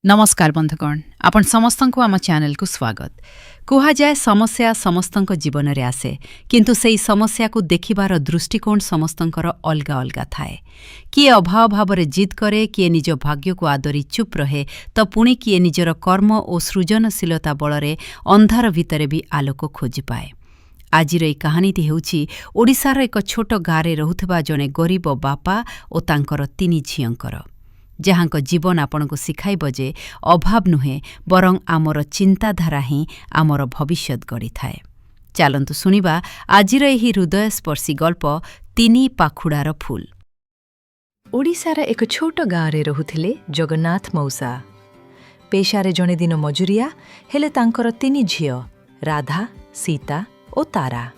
नमस्कार बंधुगण आपण समस्त को आम चैनल को स्वागत। कहा जाए समस्या समस्त जीवन में आसे किंतु सेई समस्या को देखिबार दृष्टिकोण समस्तंकर अलगा अलगा थाए। किए अभाव भाव में जिद करे, किए निज भाग्य को आदरी चुप रहे, तो पुणी किए निजर कर्म और सृजनशीलता बल अंधार भितर भी आलोक खोजी पाए। आजिर एई कहानीटी हेउछि ओडिशार एक छोट गाँव रहुथिबा जणे गरीब बापा और तांकर 3 झियंकर, जहाँको जीवन आपण को शिखाइब जे अभाव नुहे बरं आमर चिंताधारा ही आमर भविष्यत गढ़ी थाए। चलंतु सुनिबा आजिर एही हृदयस्पर्शी गल्प 3 पाखुड़ार फूल। ओडिशार एक छोट गाँव रहुथिले जगन्नाथ मौसा। पेशारे जणे दिन मजुरिया हेले तांकर 3 झियो राधा, सीता और तारा।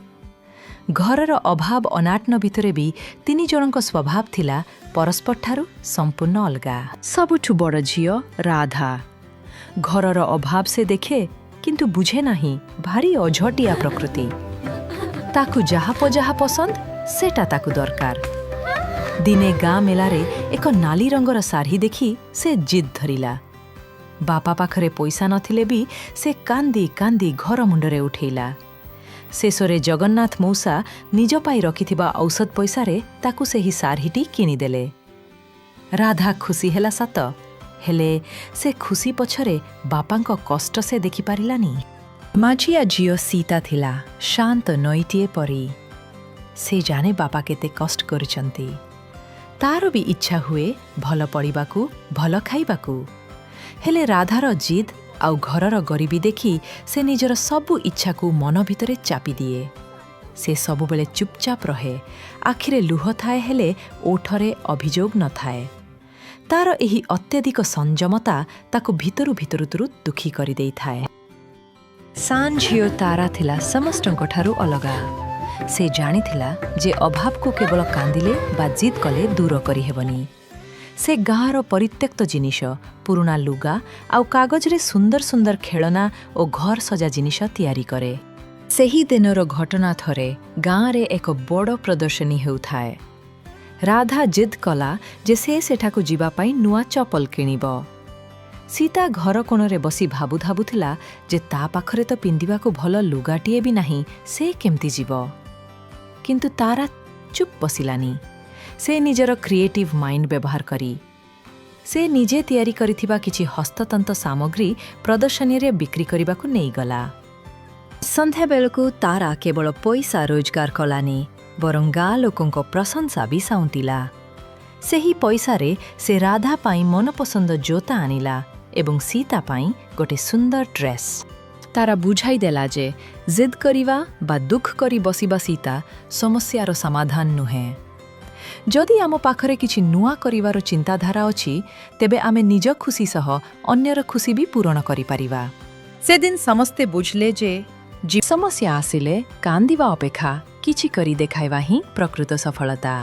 घरर अभाव अनाटन भितरे भी 3 जनक स्वभाव थिला परस्पर ठारू संपूर्ण अलगा। सबुठु बड़ झियो राधा घरर अभाव से देखे किंतु बुझे नहीं, भारी अझटिया प्रकृति। ताकु जहा पसंद सेटा ताकु दरकार। दिने गाँ मेलारे एक नाली रंगर साड़ी देखी से जिद धरिला। बापा पाखरे पैसा नथिले भी से कांदी कांदी घर मुंडरे उठेला। शेषरे जगन्नाथ मौसा निज पाई रखिथिबा औषध पैसारे ताकु सेही साड़ीटी किनिदेले। राधा खुशी हेला सत, हेले से खुशी पछरे बापांको कष्ट से देखि पारिलानी। माझिया झियो सीता थिला शांत नईटिए परी। से जाने बापा केते कष्ट करिसंती। तार भी इच्छा हुए भल पड़िबाकू भल खाइबाकू, हेले राधार जिद आउ घरर गरीबी देखी से निजर सबु इच्छा को मन भितरे चापी दिए। से सबु बेले चुपचाप रहे, आखिरे लुह थाए हेले ओठरे अभियोग न थाए। तार एही अत्यधिक संयमता ताकु भितरु भितरुतरु दुखी करि देई थाए। सान झियो तारा थिला समस्तंक ठारू अलगा। से जानिथिला जे अभाव को केवल कांदिले बा जिद कले दूर करि हेबनी। से गाँवर परित्यक्त जिनिष पुराना लुगा आउ कागजरे सुंदर सुंदर खेलना और घर सजा जिनिष तैयारी करे। सेही दिनर घटना थरे गाँव रे एक बड़ प्रदर्शनी हेउथाए। राधा जिद कला जे से सेठाकु जीवा पाई नुआ चपल किनिब। सीता घर कोणरे बसी भाबु धाबुथिला जे ता पाखरे तो पिंदिबाकु भल लुगाटिए भी नाही, से केमती जीव। किंतु तारा चुप बसिलानी। से निजर क्रिएटिव माइंड व्यवहार करी से निजे तैयारी करिथिबा किछि हस्ततंत सामग्री प्रदर्शनी रे बिक्री करिबाकु नेई गला। संध्या बेलकु तारा केवल पैसा रोजगार कलानी, बरं गाँ लोकंको प्रशंसा भी साउंटिला। सेही पैसा रे से राधा पाई मनपसंद जोता आनिला एवं सीता पाई गोटे सुंदर ड्रेस। तारा बुझाई देला जे जिद करिवा बा दुख करी बसिबा सीता समस्यार समाधान नुहे। जदि आम पाखरे किछि नुआ करिवार चिंताधारा अछि, तेबे आमे निज खुशी सह अन्यर खुशी भी पूरण करि परिबा। से दिन समस्ते बुझले जे समस्या आसिले कांदिवा अपेक्षा किछि करी देखाइवा ही प्रकृत सफलता।